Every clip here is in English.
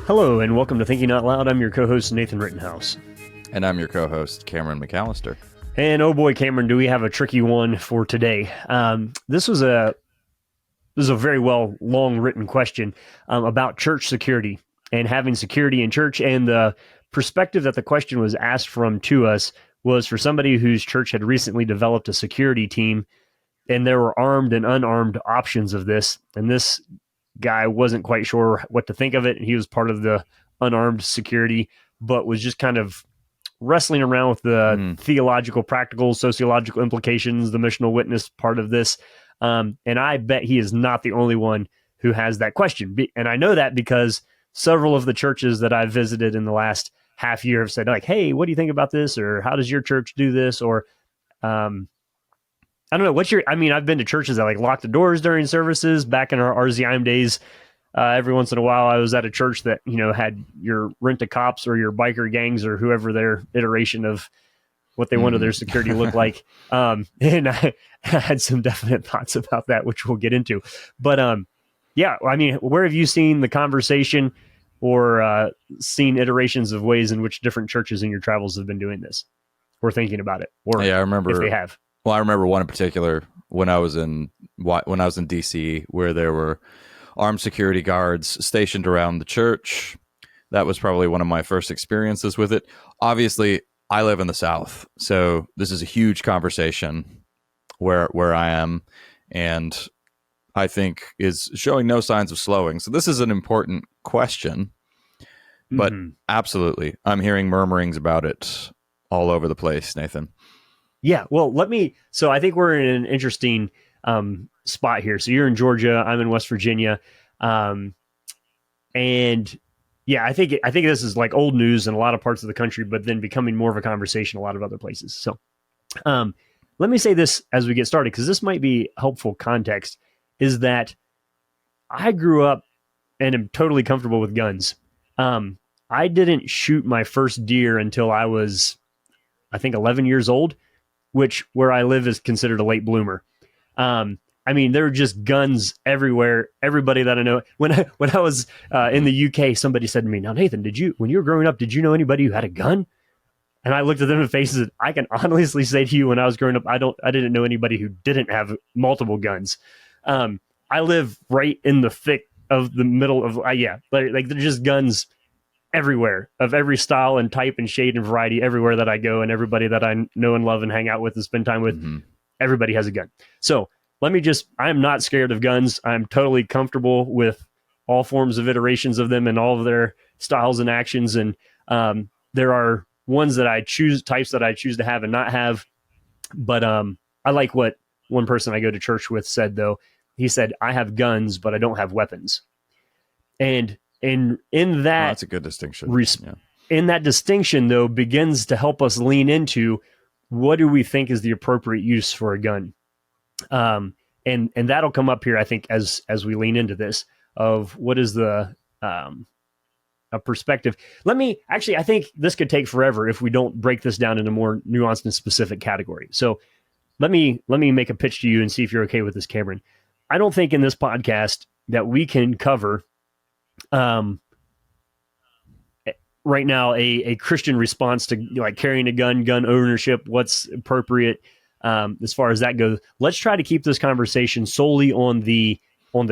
Hello, and welcome to Thinking Out Loud. I'm your co-host, Nathan Rittenhouse. And I'm your co-host, Cameron McAllister. And oh boy, Cameron, do we have a tricky one for today. This was a very long written question about church security and having security in church. And the perspective that the question was asked from to us was for somebody whose church had recently developed a security team, and there were armed and unarmed options of this. And this guy wasn't quite sure what to think of it, and he was part of the unarmed security, but was just kind of wrestling around with the theological, practical, sociological implications, the missional witness part of this. And I bet he is not the only one who has that question. And I know that because several of the churches that I've visited in the last half year have said, like, hey, what do you think about this? Or how does your church do this? Or, I don't know. I've been to churches that like lock the doors during services. Back in our RZIM days, every once in a while, I was at a church that, had your rent-a-cops or your biker gangs or whoever their iteration of what they wanted their security to look like. And I had some definite thoughts about that, which we'll get into. But where have you seen the conversation or seen iterations of ways in which different churches in your travels have been doing this or thinking about it? Or I remember if they have. Well, I remember one in particular when I was in DC, where there were armed security guards stationed around the church. That was probably one of my first experiences with it. Obviously, I live in the South, so this is a huge conversation where I am, and I think is showing no signs of slowing. So this is an important question, but absolutely, I'm hearing murmurings about it all over the place, Nathan. Yeah, well, so I think we're in an interesting spot here. So you're in Georgia, I'm in West Virginia. And yeah, I think this is like old news in a lot of parts of the country, but then becoming more of a conversation in a lot of other places. So let me say this as we get started, because this might be helpful context, is that I grew up and am totally comfortable with guns. I didn't shoot my first deer until I was, I think, 11 years old, which where I live is considered a late bloomer. There were just guns everywhere. Everybody that I know, when I was in the UK, somebody said to me, "Now, Nathan, when you were growing up, did you know anybody who had a gun?" And I looked at them in the faces. And I can honestly say to you, when I was growing up, I didn't know anybody who didn't have multiple guns. I live right in the thick of the middle of, like there's just guns everywhere of every style and type and shade and variety everywhere that I go, and everybody that I know and love and hang out with and spend time with, everybody has a gun. So I'm not scared of guns. I'm totally comfortable with all forms of iterations of them and all of their styles and actions. And there are ones that types that I choose to have and not have. But I like what one person I go to church with said, though. He said, "I have guns, but I don't have weapons." And in that, that's a good distinction. In that distinction, though, begins to help us lean into what do we think is the appropriate use for a gun, and that'll come up here, I think, as we lean into this of what is the a perspective. I think this could take forever if we don't break this down into more nuanced and specific category. So let me make a pitch to you and see if you're okay with this, Cameron. I don't think in this podcast that we can cover right now a Christian response to like carrying a gun ownership, what's appropriate as far as that goes. Let's try to keep this conversation solely on the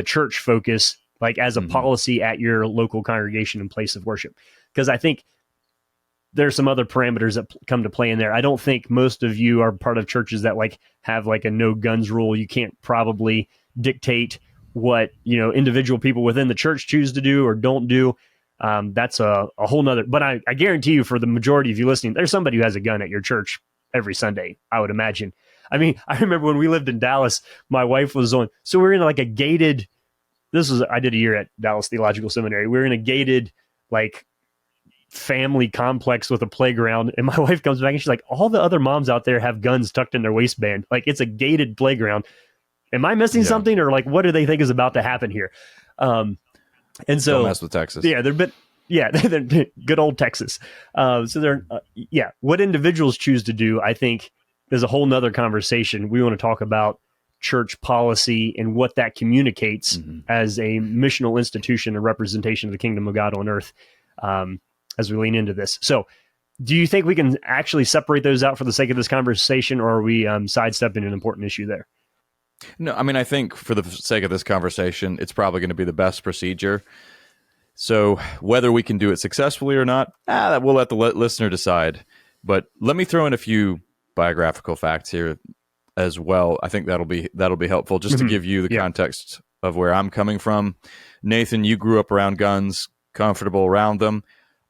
church focus, like as a policy at your local congregation and place of worship, because I think there's some other parameters that come to play in there. I don't think most of you are part of churches that like have like a no guns rule. You can't probably dictate what individual people within the church choose to do or don't do. That's a whole nother, but I guarantee you, for the majority of you listening, there's somebody who has a gun at your church every Sunday, I would imagine. I remember when we lived in Dallas, my wife was on, so we're in like a gated, I did a year at Dallas Theological Seminary. We're in a gated like family complex with a playground, and my wife comes back and she's like, all the other moms out there have guns tucked in their waistband. Like, it's a gated playground. Am I missing something, or like, what do they think is about to happen here? And so, don't mess with Texas. Yeah, they're good old Texas. So what individuals choose to do, I think, is a whole nother conversation. We want to talk about church policy and what that communicates Mm-hmm. as a missional institution and representation of the kingdom of God on earth, as we lean into this. So do you think we can actually separate those out for the sake of this conversation, or are we sidestepping an important issue there? No, I mean, I think for the sake of this conversation, it's probably going to be the best procedure. So whether we can do it successfully or not, we'll let the listener decide. But let me throw in a few biographical facts here as well. I think that'll be helpful just to give you the context of where I'm coming from. Nathan, you grew up around guns, comfortable around them.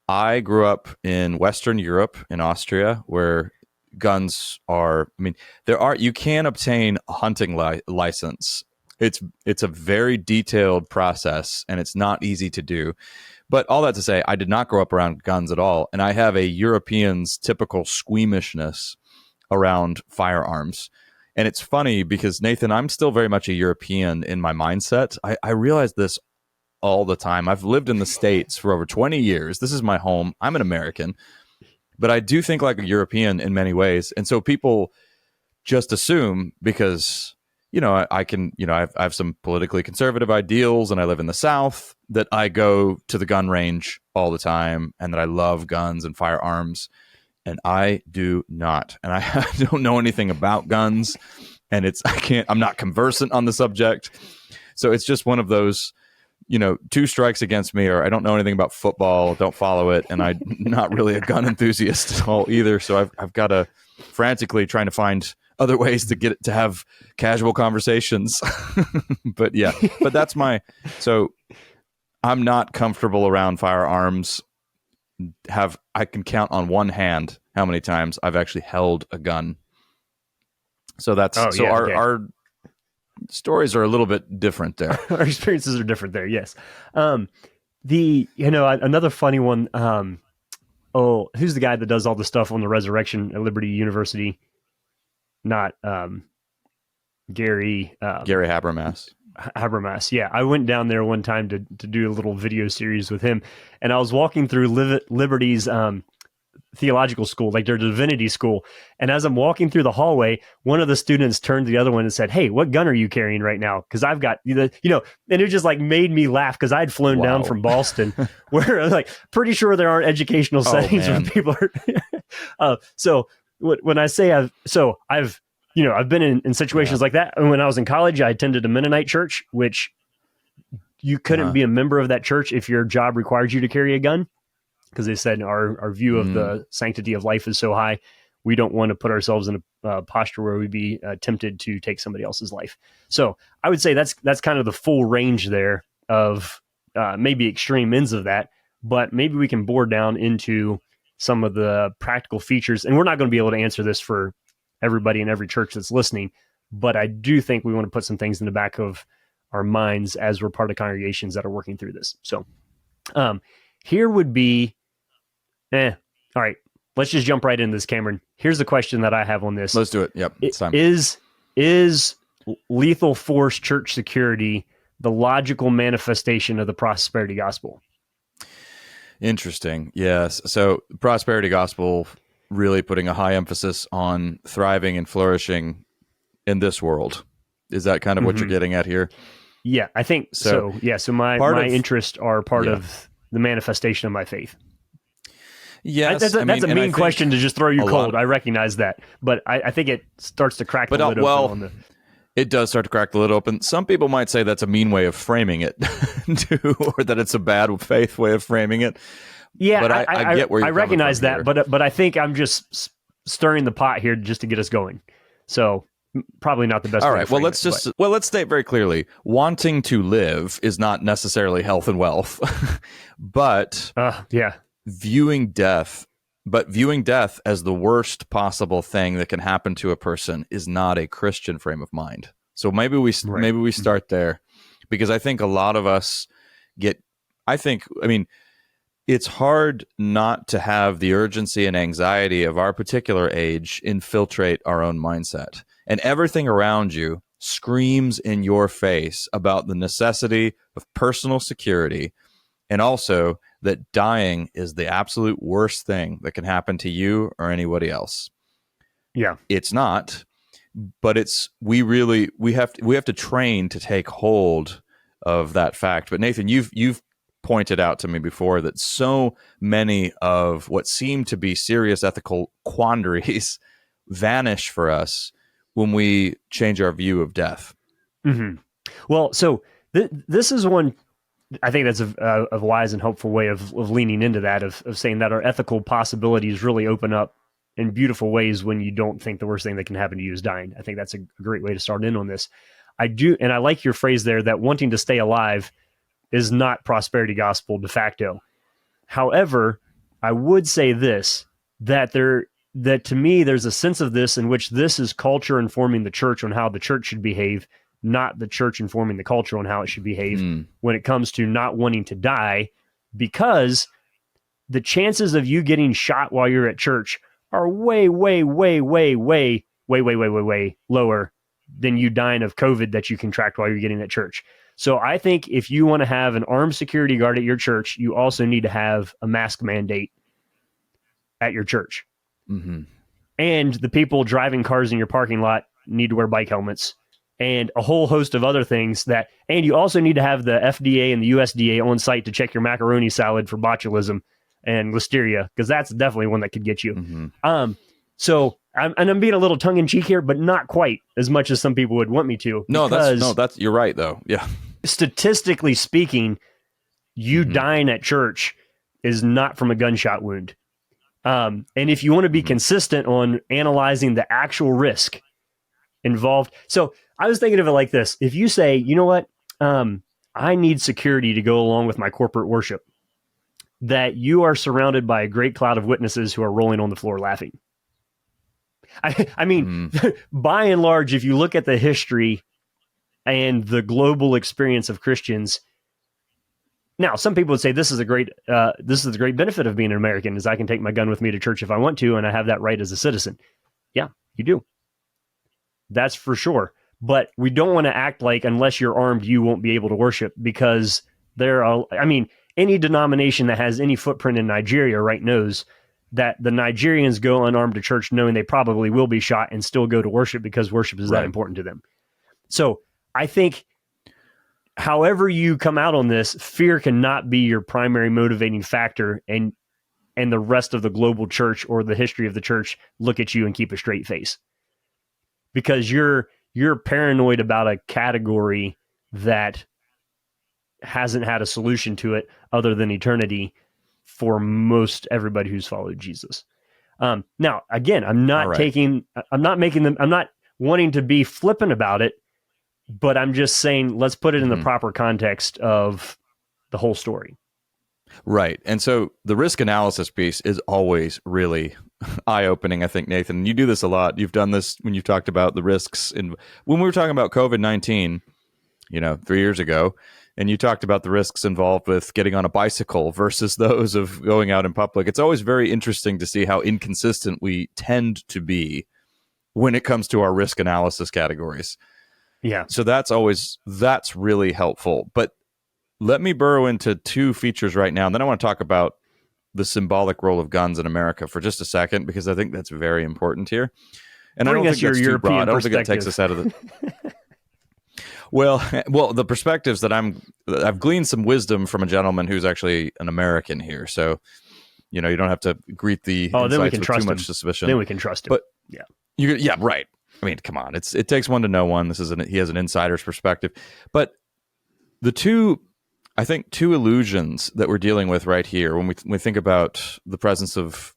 I grew up in Western Europe, in Austria, where guns are, you can obtain a hunting license. It's a very detailed process, and it's not easy to do. But all that to say, I did not grow up around guns at all, and I have a European's typical squeamishness around firearms. And it's funny because, Nathan, I'm still very much a European in my mindset. I realize this all the time. I've lived in the States for over 20 years. This is my home. I'm an American. But I do think like a European in many ways. And so people just assume because, I have some politically conservative ideals and I live in the South, that I go to the gun range all the time and that I love guns and firearms. And I do not. And I don't know anything about guns. And I'm not conversant on the subject. So it's just one of those, two strikes against me, or I don't know anything about football, don't follow it, and I'm not really a gun enthusiast at all either. So I've got to frantically trying to find other ways to get it to have casual conversations. But so I'm not comfortable around firearms. I can count on one hand how many times I've actually held a gun. So our stories are a little bit different there. Our experiences are different there. Yes. Another funny one. Who's the guy that does all the stuff on the resurrection at Liberty University? Not Gary Habermas. Habermas. Yeah. I went down there one time to do a little video series with him, and I was walking through Liberty's theological school, like their divinity school. And as I'm walking through the hallway, one of the students turned to the other one and said, "Hey, what gun are you carrying right now? Because I've got, and it just like made me laugh because I'd flown down from Boston where I'm like pretty sure there aren't educational settings where people are. So when I say I've been in situations like that. And when I was in college, I attended a Mennonite church, which you couldn't be a member of that church if your job required you to carry a gun. Because they said our view of the sanctity of life is so high, we don't want to put ourselves in a posture where we'd be tempted to take somebody else's life. So I would say that's kind of the full range there of maybe extreme ends of that, but maybe we can bore down into some of the practical features. And we're not going to be able to answer this for everybody in every church that's listening, but I do think we want to put some things in the back of our minds as we're part of congregations that are working through this. So here would be... all right. Let's just jump right into this, Cameron. Here's the question that I have on this. Let's do it. Yep. It's time. Is lethal force church security the logical manifestation of the prosperity gospel? Interesting. Yes. So prosperity gospel really putting a high emphasis on thriving and flourishing in this world. Is that kind of what you're getting at here? Yeah, I think so. Yeah. So my interests are part of the manifestation of my faith. Yes, that's a mean question to just throw you cold. I recognize that, but I think it starts to crack the lid open on the... It does start to crack the lid open. Some people might say that's a mean way of framing it, too, or that it's a bad faith way of framing it. Yeah, but I get where you're recognize that, here. but I think I'm just stirring the pot here just to get us going. So probably not the best. All right. Well, let's state very clearly: wanting to live is not necessarily health and wealth, but viewing death as the worst possible thing that can happen to a person is not a Christian frame of mind. So maybe we start there, because I think a lot of us it's hard not to have the urgency and anxiety of our particular age infiltrate our own mindset, and everything around you screams in your face about the necessity of personal security, and also that dying is the absolute worst thing that can happen to you or anybody else. Yeah. It's not. but we have to train to take hold of that fact. But Nathan, you've pointed out to me before that so many of what seem to be serious ethical quandaries vanish for us when we change our view of death. Mm-hmm. Well, so this is one, I think that's a wise and hopeful way of leaning into that, of saying that our ethical possibilities really open up in beautiful ways when you don't think the worst thing that can happen to you is dying. I think that's a great way to start in on this. I do, and I like your phrase there that wanting to stay alive is not prosperity gospel de facto. However, I would say this, that to me, there's a sense of this in which this is culture informing the church on how the church should behave, not the church informing the culture on how it should behave when it comes to not wanting to die, because the chances of you getting shot while you're at church are way lower than you dying of COVID that you contract while you're getting at church. So I think if you want to have an armed security guard at your church, you also need to have a mask mandate at your church. Mm-hmm. And the people driving cars in your parking lot need to wear bike helmets, and a whole host of other things and you also need to have the FDA and the USDA on site to check your macaroni salad for botulism and listeria, because that's definitely one that could get you. Mm-hmm. So I'm being a little tongue in cheek here, but not quite as much as some people would want me to. That's you're right though. Yeah. Statistically speaking, you dying at church is not from a gunshot wound. And if you want to be consistent on analyzing the actual risk involved. So I was thinking of it like this. If you say, you know what, I need security to go along with my corporate worship, that you are surrounded by a great cloud of witnesses who are rolling on the floor laughing. I mean, by and large, if you look at the history and the global experience of Christians, now some people would say this is the great benefit of being an American, is I can take my gun with me to church if I want to, and I have that right as a citizen. Yeah, you do. That's for sure. But we don't want to act like unless you're armed, you won't be able to worship, because any denomination that has any footprint in Nigeria knows that the Nigerians go unarmed to church knowing they probably will be shot and still go to worship, because worship is that important to them. So I think however you come out on this, fear cannot be your primary motivating factor, and the rest of the global church or the history of the church look at you and keep a straight face, because you're paranoid about a category that hasn't had a solution to it other than eternity for most everybody who's followed Jesus. Now, again, I'm not wanting to be flippant about it, but I'm just saying, let's put it in the proper context of the whole story. Right. And so the risk analysis piece is always really eye-opening, I think, Nathan. You do this a lot. You've done this when you've talked about the risks. When we were talking about COVID-19, 3 years ago, and you talked about the risks involved with getting on a bicycle versus those of going out in public. It's always very interesting to see how inconsistent we tend to be when it comes to our risk analysis categories. Yeah. So that's really helpful. But let me burrow into two features right now, and then I want to talk about the symbolic role of guns in America for just a second, because I think that's very important here. And I don't think that's too broad. I don't think that takes us out of the... Well, the perspectives that I've gleaned some wisdom from a gentleman who's actually an American here. So, you don't have to greet the insights with too much suspicion. Then we can trust him. But yeah, right. I mean, come on. It takes one to know one. He has an insider's perspective. But the two illusions that we're dealing with right here, when we think about the presence of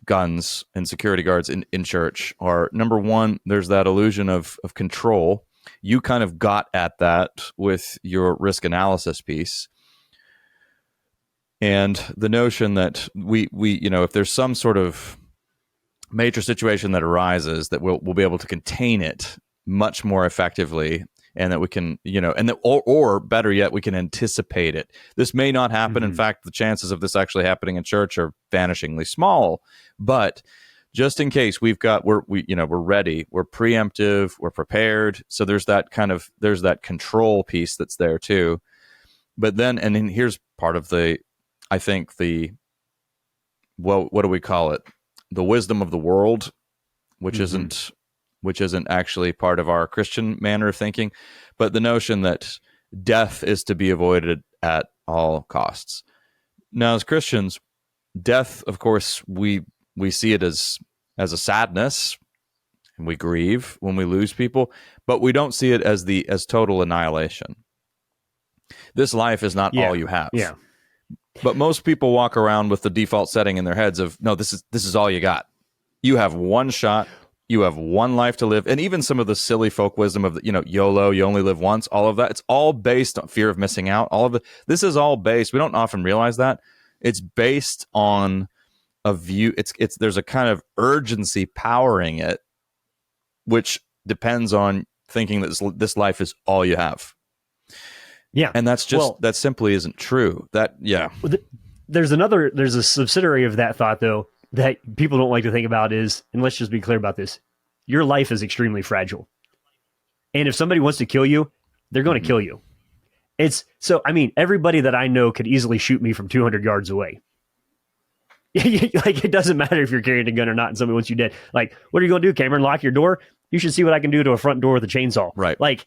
guns and security guards in church, are, number one, there's that illusion of control. You kind of got at that with your risk analysis piece. And the notion that we if there's some sort of major situation that arises, that we'll be able to contain it much more effectively, and that we can, or better yet, we can anticipate it. This may not happen. In fact, the chances of this actually happening in church are vanishingly small. But just in case, we're ready, we're preemptive, we're prepared. So there's that control piece that's there too. But then, and then here's part of what do we call it? The wisdom of the world, which isn't which isn't actually part of our Christian manner of thinking, but the notion that death is to be avoided at all costs. Now, as Christians, death, of course, we see it as a sadness, and we grieve when we lose people, but we don't see it as total annihilation. This life is not all you have. Yeah. But most people walk around with the default setting in their heads of, no, this is all you got. You have one shot. You have one life to live. And even some of the silly folk wisdom of, YOLO, you only live once, all of that, it's all based on fear of missing out. All of it. This is all based. We don't often realize that. It's based on a view. There's a kind of urgency powering it, which depends on thinking that this life is all you have. Yeah. And that's just, that simply isn't true. There's a subsidiary of that thought, though, that people don't like to think about is, and let's just be clear about this, your life is extremely fragile. And if somebody wants to kill you, they're going to kill you. Everybody that I know could easily shoot me from 200 yards away. Like, it doesn't matter if you're carrying a gun or not and somebody wants you dead. Like, what are you going to do, Cameron? Lock your door? You should see what I can do to a front door with a chainsaw. Right. Like,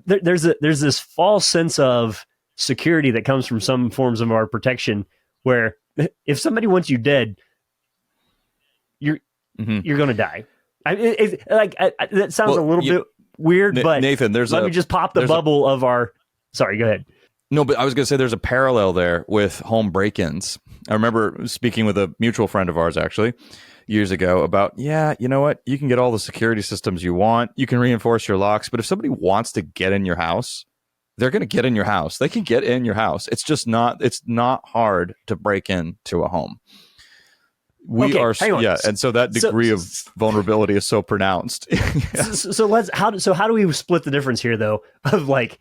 there's this false sense of security that comes from some forms of our protection where if somebody wants you dead, you're going to die. That sounds a little bit weird, but Nathan, let me just pop the bubble of our... Sorry, go ahead. No, but I was going to say there's a parallel there with home break-ins. I remember speaking with a mutual friend of ours, actually, years ago about, you know what? You can get all the security systems you want. You can reinforce your locks. But if somebody wants to get in your house, they're going to get in your house. They can get in your house. It's not hard to break into a home. And so that degree of vulnerability is so pronounced. So how do we split the difference here, though, of like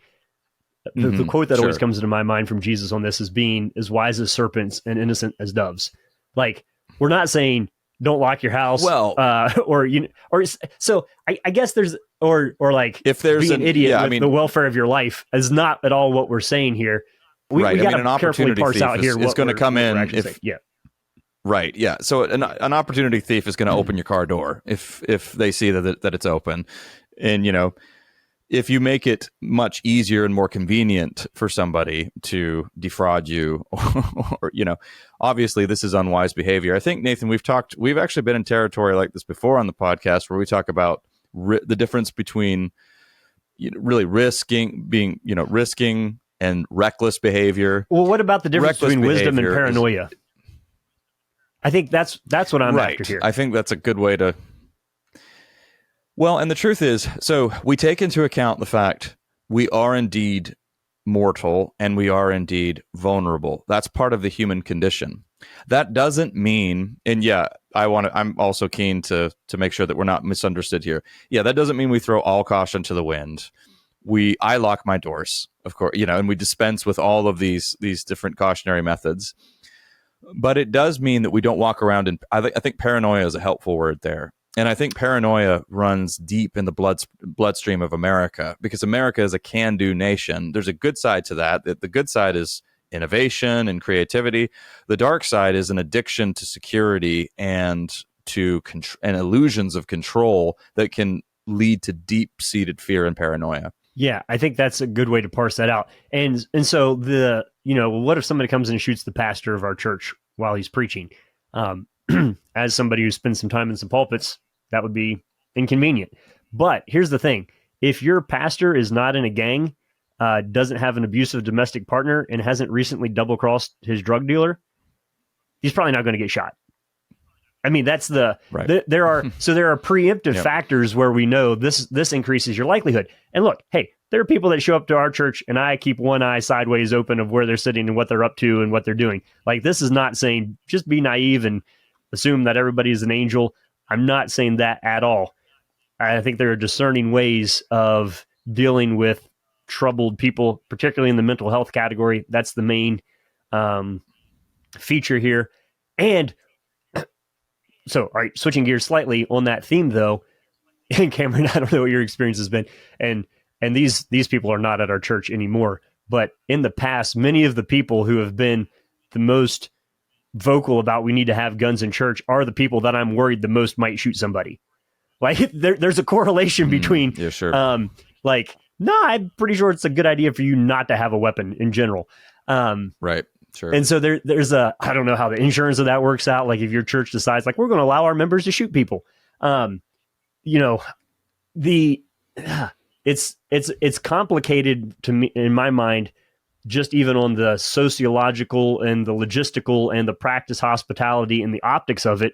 the quote that always comes into my mind from Jesus on this is being as wise as serpents and innocent as doves. Like, we're not saying don't lock your house. Well, I guess there's like, if there's being an idiot with the welfare of your life is not at all what we're saying here. We got to carefully parse out here. It's going to come in if Right. Yeah. So an opportunity thief is going to open your car door if they see that it's open, and if you make it much easier and more convenient for somebody to defraud you, or obviously this is unwise behavior. I think, Nathan, we've actually been in territory like this before on the podcast where we talk about the difference between really risking and reckless behavior. Well, what about the difference between wisdom and paranoia? I think that's what I'm after here. I think that's a good way to... Well, and the truth is, so we take into account the fact we are indeed mortal and we are indeed vulnerable. That's part of the human condition. That doesn't mean, and I'm also keen to make sure that we're not misunderstood here. Yeah, that doesn't mean we throw all caution to the wind. I lock my doors, of course, and we dispense with all of these different cautionary methods. But it does mean that we don't walk around, and I think paranoia is a helpful word there. And I think paranoia runs deep in the bloodstream of America, because America is a can-do nation. There's a good side to that. The good side is innovation and creativity. The dark side is an addiction to security and to and illusions of control that can lead to deep-seated fear and paranoia. Yeah, I think that's a good way to parse that out. And so what if somebody comes in and shoots the pastor of our church while he's preaching? As somebody who spends some time in some pulpits, that would be inconvenient. But here's the thing. If your pastor is not in a gang, doesn't have an abusive domestic partner, and hasn't recently double-crossed his drug dealer, he's probably not going to get shot. I mean, that's right. There are preemptive factors where we know this increases your likelihood. And look, hey, there are people that show up to our church and I keep one eye sideways open of where they're sitting and what they're up to and what they're doing. Like, this is not saying just be naive and assume that everybody is an angel. I'm not saying that at all. I think there are discerning ways of dealing with troubled people, particularly in the mental health category. That's the main feature here. And so, all right, switching gears slightly on that theme, though, and Cameron, I don't know what your experience has been, and these people are not at our church anymore, but in the past, many of the people who have been the most vocal about we need to have guns in church are the people that I'm worried the most might shoot somebody. Like there's a correlation between, Yeah, sure. No, I'm pretty sure it's a good idea for you not to have a weapon in general. Right. Sure. And so there's I don't know how the insurance of that works out. Like if your church decides like, we're going to allow our members to shoot people, it's complicated to me in my mind, just even on the sociological and the logistical and the practice hospitality and the optics of it,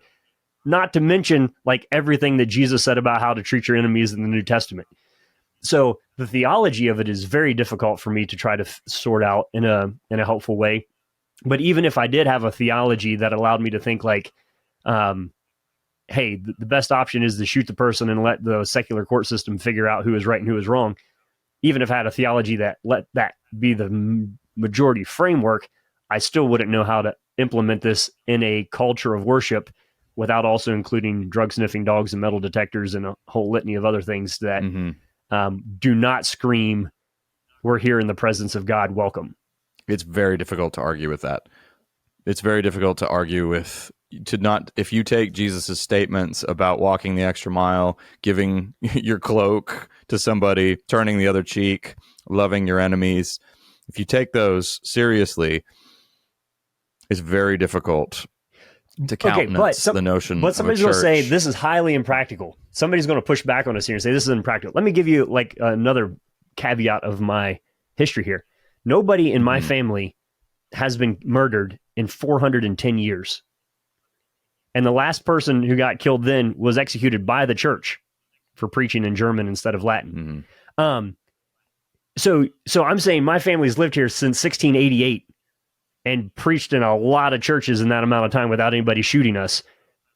not to mention like everything that Jesus said about how to treat your enemies in the New Testament. So the theology of it is very difficult for me to try to sort out in a helpful way. But even if I did have a theology that allowed me to think like, hey, the best option is to shoot the person and let the secular court system figure out who is right and who is wrong. Even if I had a theology that let that be the majority framework, I still wouldn't know how to implement this in a culture of worship without also including drug sniffing dogs and metal detectors and a whole litany of other things that do not scream, we're here in the presence of God, welcome. It's very difficult to argue with that. It's very difficult to argue with, if you take Jesus's statements about walking the extra mile, giving your cloak to somebody, turning the other cheek, loving your enemies, if you take those seriously, it's very difficult to countenance the notion but somebody's of a going to say church. this is highly impractical. Somebody's going to push back on us here and say this is impractical. Let me give you like another caveat of my history here. Nobody in my family has been murdered in 410 years. And the last person who got killed then was executed by the church for preaching in German instead of Latin. So I'm saying my family's lived here since 1688 and preached in a lot of churches in that amount of time without anybody shooting us.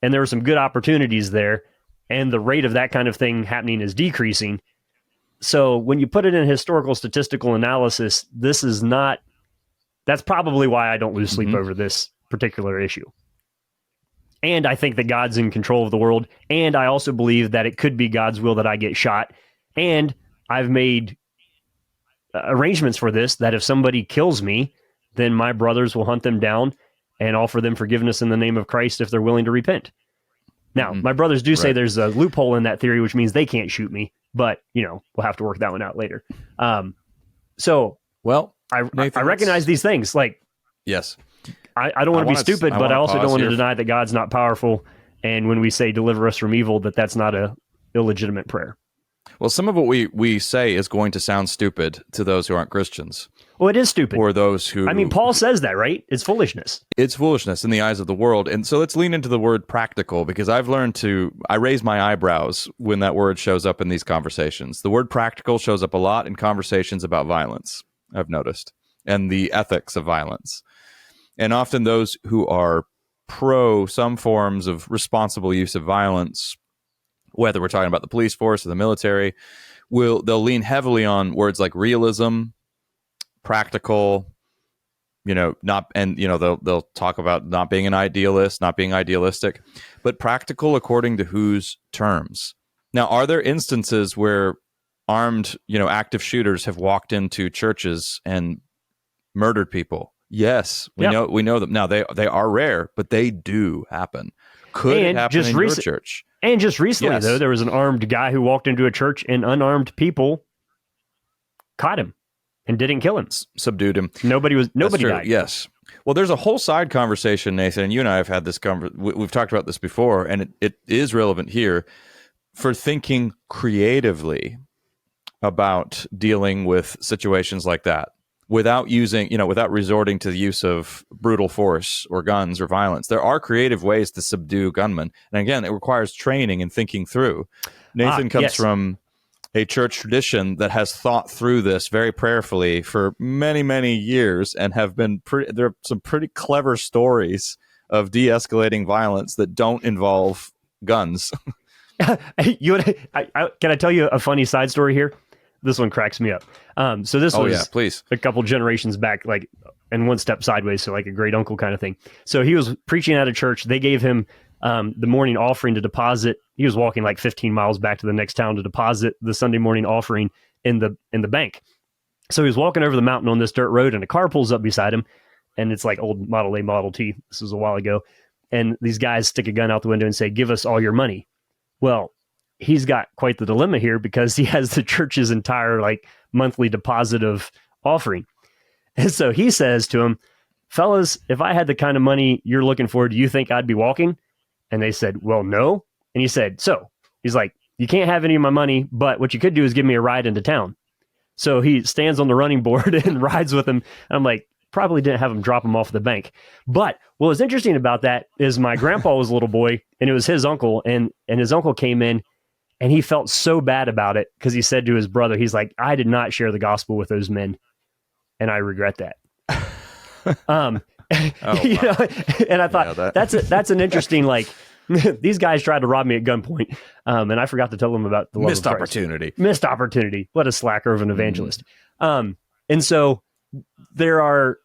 And there were some good opportunities there. And the rate of that kind of thing happening is decreasing. So when you put it in historical statistical analysis, that's probably why I don't lose sleep over this particular issue. And I think that God's in control of the world. And I also believe that it could be God's will that I get shot. And I've made arrangements for this, that if somebody kills me, then my brothers will hunt them down and offer them forgiveness in the name of Christ if they're willing to repent. Now, my brothers do say there's a loophole in that theory, which means they can't shoot me. But, we'll have to work that one out later. I recognize these things. Like, yes, I don't want to be stupid, but I also don't want to deny that God's not powerful. And when we say deliver us from evil, that's not a illegitimate prayer. Well, some of what we say is going to sound stupid to those who aren't Christians. Well, it is stupid. Or those who... I mean, Paul says that, right? It's foolishness. It's foolishness in the eyes of the world. And so let's lean into the word practical, because I've learned I raise my eyebrows when that word shows up in these conversations. The word practical shows up a lot in conversations about violence, I've noticed, and the ethics of violence. And often those who are pro some forms of responsible use of violence, whether we're talking about the police force or the military, they'll lean heavily on words like realism, practical, they'll talk about not being an idealist, not being idealistic, but practical according to whose terms. Now, are there instances where armed, active shooters have walked into churches and murdered people? Yes, we know them. Now, they are rare, but they do happen. Could it happen in your church? And just recently, though, there was an armed guy who walked into a church and unarmed people caught him and didn't kill him. Subdued him. Nobody died. Yes. Well, there's a whole side conversation, Nathan, and you and I have had this we've talked about this before, and it is relevant here for thinking creatively about dealing with situations like that without without resorting to the use of brutal force or guns or violence. There are creative ways to subdue gunmen. And again, it requires training and thinking through. Nathan comes from a church tradition that has thought through this very prayerfully for many, many years, and there are some pretty clever stories of de-escalating violence that don't involve guns. Can I tell you a funny side story here? This one cracks me up. So this was please. A couple generations back, like, and one step sideways, so like a great uncle kind of thing. So he was preaching at a church. They gave him the morning offering to deposit. He was walking like 15 miles back to the next town to deposit the Sunday morning offering in the bank. So he was walking over the mountain on this dirt road, and a car pulls up beside him, and it's like old Model A, Model T. This was a while ago. And these guys stick a gun out the window and say, "Give us all your money." Well, he's got quite the dilemma here because he has the church's entire like monthly deposit of offering. And so he says to him, fellas, if I had the kind of money you're looking for, do you think I'd be walking? And they said, well, no. And he said, so he's like, you can't have any of my money, but what you could do is give me a ride into town. So he stands on the running board and rides with him. And I'm like, probably didn't have him drop him off the bank. But what was interesting about that is my grandpa was a little boy and it was his uncle, and his uncle came in and he felt so bad about it because he said to his brother, he's like, I did not share the gospel with those men, and I regret that. Oh, you know, and I thought that's an interesting, like, these guys tried to rob me at gunpoint, and I forgot to tell them about the love missed of Christ. Missed opportunity. What a slacker of an evangelist. And so there are,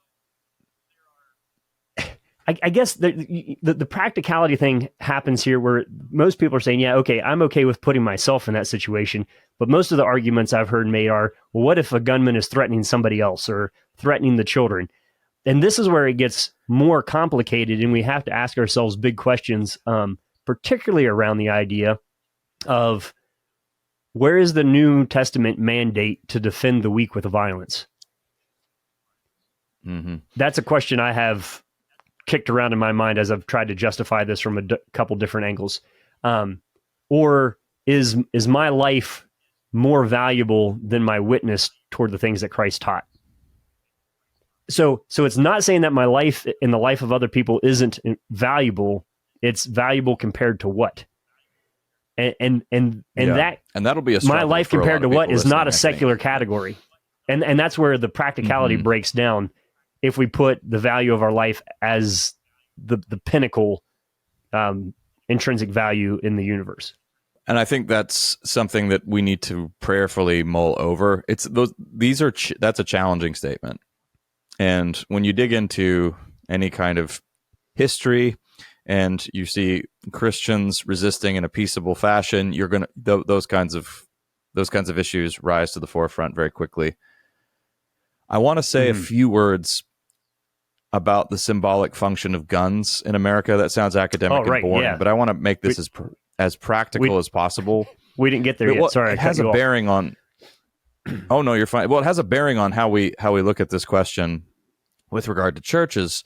I guess the practicality thing happens here where most people are saying, yeah, okay, I'm okay with putting myself in that situation. But most of the arguments I've heard made are, well, what if a gunman is threatening somebody else or threatening the children? And this is where it gets more complicated, and we have to ask ourselves big questions, particularly around the idea of where is the New Testament mandate to defend the weak with violence? Mm-hmm. That's a question I have kicked around in my mind as I've tried to justify this from a couple different angles. Or is my life more valuable than my witness toward the things that Christ taught? So it's not saying that my life and the life of other people isn't valuable. It's valuable compared to what? And that'll be my life compared to what is not a secular category. And that's where the practicality breaks down. If we put the value of our life as the pinnacle intrinsic value in the universe. And I think that's something that we need to prayerfully mull over. That's a challenging statement. And when you dig into any kind of history and you see Christians resisting in a peaceable fashion, you're going to those kinds of issues rise to the forefront very quickly. I want to say a few words about the symbolic function of guns in America. That sounds academic and boring, but I want to make this as practical as possible. We didn't get there yet. Sorry, it has a bearing on. Oh no, you're fine. Well, it has a bearing on how we look at this question with regard to churches.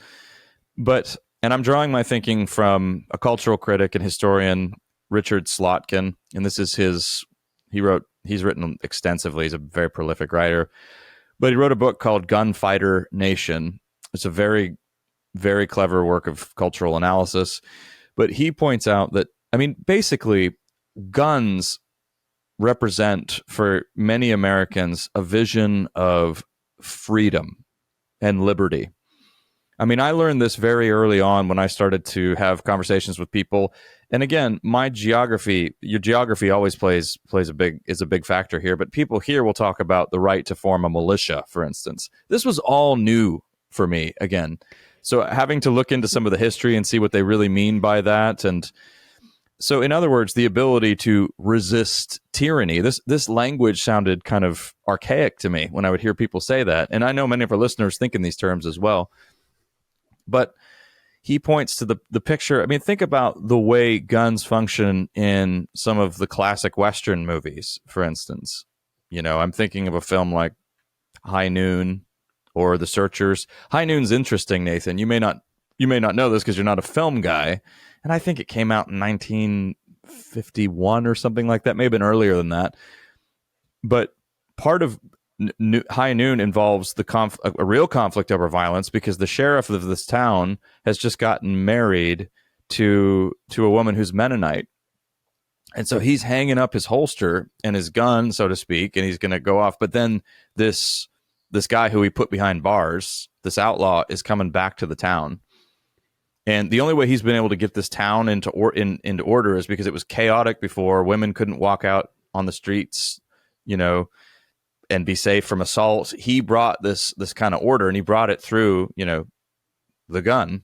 And I'm drawing my thinking from a cultural critic and historian, Richard Slotkin, and this is he's written extensively. He's a very prolific writer, but he wrote a book called Gunfighter Nation. It's a very, very clever work of cultural analysis. But he points out that, basically, guns represent for many Americans a vision of freedom and liberty. I learned this very early on when I started to have conversations with people. And again, your geography always is a big factor here. But people here will talk about the right to form a militia, for instance. This was all new for me again. So having to look into some of the history and see what they really mean by that. And so in other words, the ability to resist tyranny, this language sounded kind of archaic to me when I would hear people say that. And I know many of our listeners think in these terms as well. But he points to the picture. Think about the way guns function in some of the classic Western movies, for instance. I'm thinking of a film like High Noon or The Searchers. High Noon's interesting, Nathan. You may not know this because you're not a film guy, and I think it came out in 1951 or something like that. Maybe been earlier than that. But part of High Noon involves a real conflict over violence because the sheriff of this town has just gotten married to a woman who's Mennonite. And so he's hanging up his holster and his gun, so to speak, and he's going to go off. But then this guy who he put behind bars, this outlaw, is coming back to the town. And the only way he's been able to get this town into order is because it was chaotic before. Women couldn't walk out on the streets, and be safe from assault. He brought this kind of order, and he brought it through, the gun.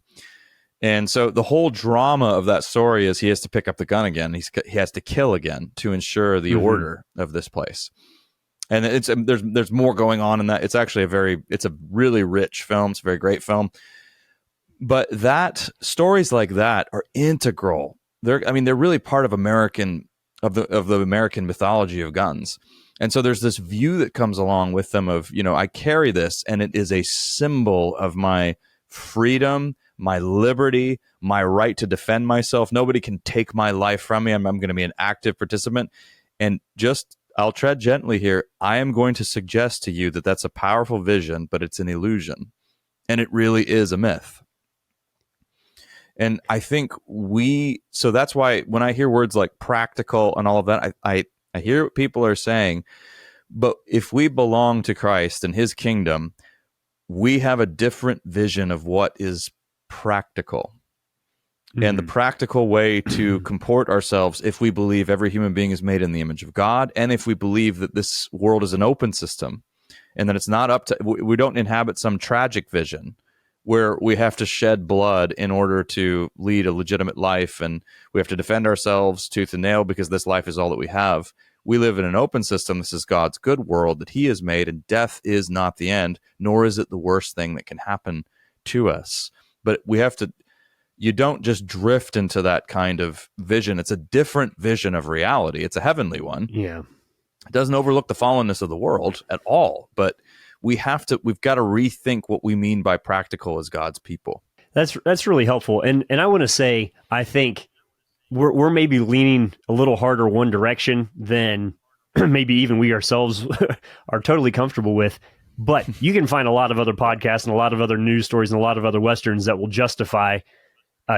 And so the whole drama of that story is he has to pick up the gun again. He has to kill again to ensure the order of this place. And there's more going on in that. It's actually it's a really rich film. It's a very great film. But stories like that are integral. They're really part of American of the American mythology of guns. And so there's this view that comes along with them of, I carry this and it is a symbol of my freedom, my liberty, my right to defend myself. Nobody can take my life from me. I'm going to be an active participant. And I'll tread gently here. I am going to suggest to you that that's a powerful vision, but it's an illusion. And it really is a myth. And I think so that's why when I hear words like practical and all of that, I hear what people are saying, but if we belong to Christ and his kingdom, we have a different vision of what is practical. Mm-hmm. And the practical way to comport ourselves, if we believe every human being is made in the image of God, and if we believe that this world is an open system, and that it's not up to, we don't inhabit some tragic vision where we have to shed blood in order to lead a legitimate life, and we have to defend ourselves tooth and nail because this life is all that we have. We live in an open system. This is God's good world that he has made, and death is not the end, nor is it the worst thing that can happen to us. But you don't just drift into that kind of vision. It's a different vision of reality. It's a heavenly one. Yeah. It doesn't overlook the fallenness of the world at all, but we've got to rethink what we mean by practical as God's people. That's really helpful. And I want to say, I think we're maybe leaning a little harder one direction than maybe even we ourselves are totally comfortable with. But you can find a lot of other podcasts and a lot of other news stories and a lot of other Westerns that will justify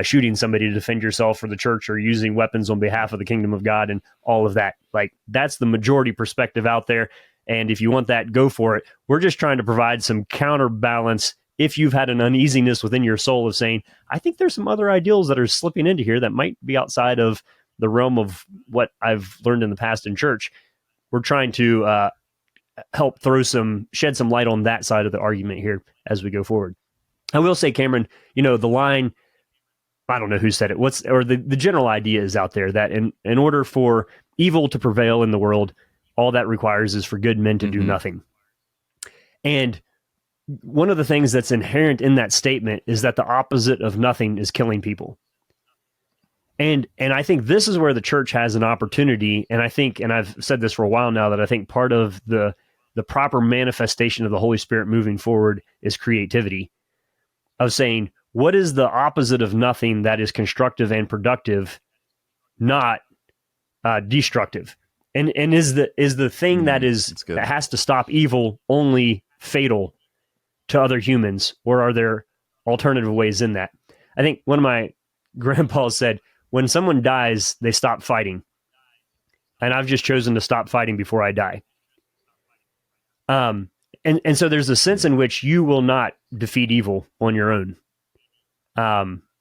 shooting somebody to defend yourself or the church, or using weapons on behalf of the kingdom of God and all of that. Like, that's the majority perspective out there. And if you want that, go for it. We're just trying to provide some counterbalance if you've had an uneasiness within your soul of saying, I think there's some other ideals that are slipping into here that might be outside of the realm of what I've learned in the past in church. We're trying to help shed some light on that side of the argument here as we go forward. I will say, Cameron, the line, I don't know who said it, the general idea is out there that in order for evil to prevail in the world, all that requires is for good men to do nothing. And one of the things that's inherent in that statement is that the opposite of nothing is killing people. And I think this is where the church has an opportunity. And I think, and I've said this for a while now, that I think part of the proper manifestation of the Holy Spirit moving forward is creativity, of saying, what is the opposite of nothing that is constructive and productive, not destructive? And is the thing that has to stop evil only fatal to other humans, or are there alternative ways in that? I think one of my grandpas said, when someone dies, they stop fighting. And I've just chosen to stop fighting before I die. And so there's a sense in which you will not defeat evil on your own.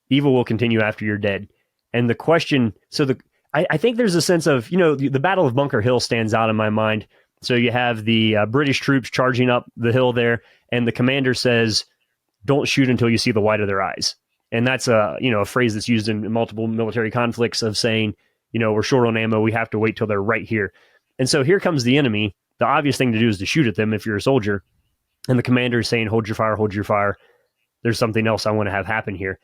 Evil will continue after you're dead. And the question, I think there's a sense of, the Battle of Bunker Hill stands out in my mind. So you have the British troops charging up the hill there, and the commander says, don't shoot until you see the white of their eyes. And that's a phrase that's used in multiple military conflicts of saying, we're short on ammo, we have to wait till they're right here. And so here comes the enemy. The obvious thing to do is to shoot at them if you're a soldier. And the commander is saying, hold your fire, hold your fire. There's something else I want to have happen here.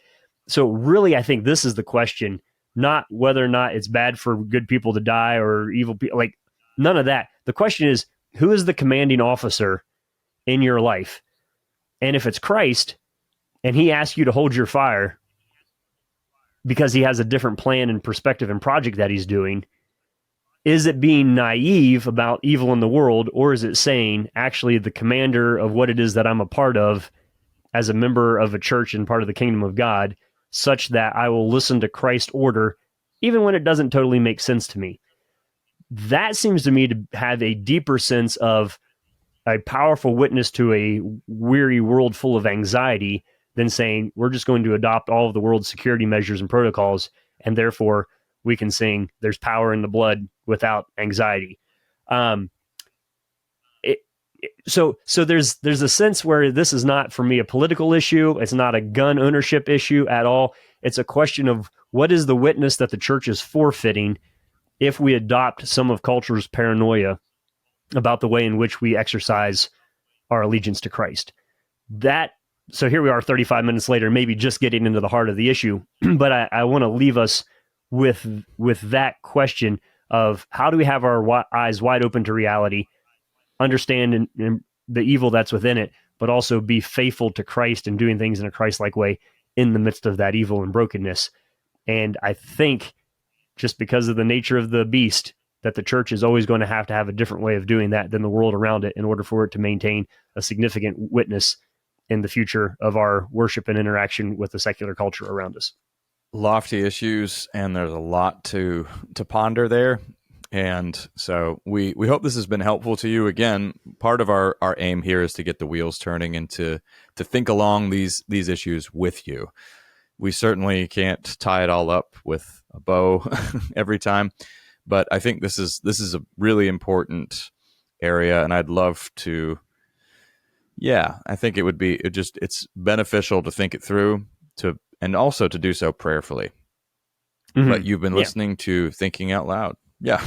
So really, I think this is the question, not whether or not it's bad for good people to die or evil people, like none of that. The question is, who is the commanding officer in your life? And if it's Christ, and he asks you to hold your fire because he has a different plan and perspective and project that he's doing, is it being naive about evil in the world, or is it saying, actually, the commander of what it is that I'm a part of as a member of a church and part of the kingdom of God, such that I will listen to Christ's order, even when it doesn't totally make sense to me? That seems to me to have a deeper sense of a powerful witness to a weary world full of anxiety than saying, we're just going to adopt all of the world's security measures and protocols, and therefore we can sing there's power in the blood without anxiety. So there's a sense where this is not, for me, a political issue. It's not a gun ownership issue at all. It's a question of what is the witness that the church is forfeiting if we adopt some of culture's paranoia about the way in which we exercise our allegiance to Christ. So here we are 35 minutes later, maybe just getting into the heart of the issue, but I want to leave us with that question of how do we have our eyes wide open to reality, understand and the evil that's within it, but also be faithful to Christ and doing things in a Christ-like way in the midst of that evil and brokenness. And I think just because of the nature of the beast, that the church is always going to have a different way of doing that than the world around it in order for it to maintain a significant witness in the future of our worship and interaction with the secular culture around us. Lofty issues, and there's a lot to ponder there. And so we hope this has been helpful to you. Again, part of our aim here is to get the wheels turning and to think along these issues with you. We certainly can't tie it all up with a bow every time, but I think this is a really important area, and I'd love to. Yeah, I think it's beneficial to think it through and also to do so prayerfully. Mm-hmm. But you've been listening to Thinking Out Loud. Yeah.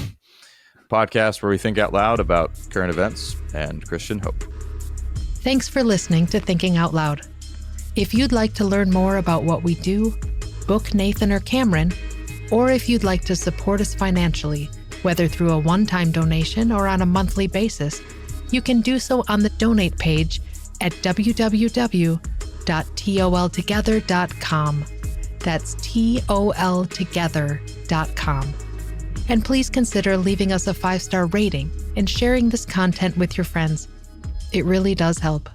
Podcast where we think out loud about current events and Christian hope. Thanks for listening to Thinking Out Loud. If you'd like to learn more about what we do, book Nathan or Cameron, or if you'd like to support us financially, whether through a one-time donation or on a monthly basis, you can do so on the donate page at www.toltogether.com. That's toltogether.com. And please consider leaving us a 5-star rating and sharing this content with your friends. It really does help.